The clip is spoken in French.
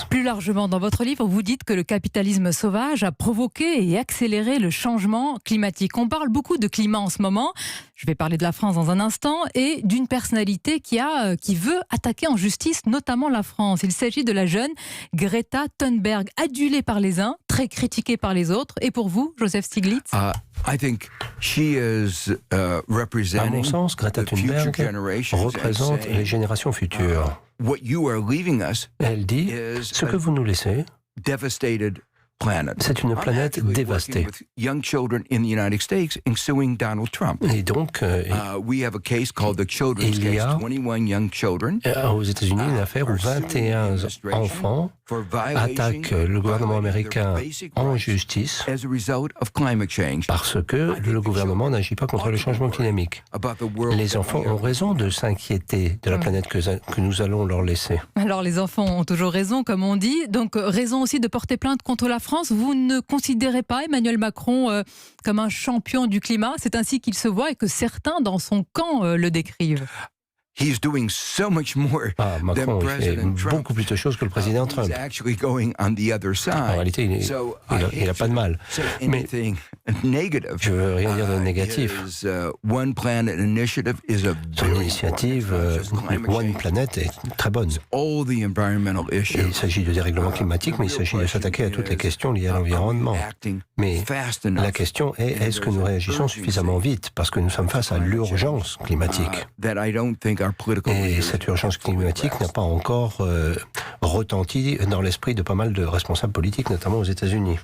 Plus largement, dans votre livre, vous dites que le capitalisme sauvage a provoqué et accéléré le changement climatique. On parle beaucoup de climat en ce moment. Je vais parler de la France dans un instant et d'une personnalité qui veut attaquer en justice notamment la France. Il s'agit de la jeune Greta Thunberg, adulée par les uns, très critiquée par les autres. Et pour vous, Joseph Stiglitz? À mon sens, Greta Thunberg représente les générations futures. Elle dit, ce que vous nous laissez, c'est une planète dévastée. Et donc, il y a aux États-Unis une affaire où 21 enfants attaquent le gouvernement américain en justice parce que le gouvernement n'agit pas contre le changement climatique. Les enfants ont raison de s'inquiéter de la planète que nous allons leur laisser. Alors les enfants ont toujours raison, comme on dit. Donc raison aussi de porter plainte contre la France. Vous ne considérez pas Emmanuel Macron comme un champion du climat? C'est ainsi qu'il se voit et que certains dans son camp le décrivent. Macron fait beaucoup plus de choses que le président Trump. En réalité, il n'a pas de mal. Mais je ne veux rien dire de négatif. Son initiative One Planet est très bonne. Il s'agit de dérèglement climatique, mais il s'agit de s'attaquer à toutes les questions liées à l'environnement. Mais la question est, est-ce que nous réagissons suffisamment vite? Parce que nous sommes face à l'urgence climatique. Et cette urgence climatique n'a pas encore retenti dans l'esprit de pas mal de responsables politiques, notamment aux États-Unis.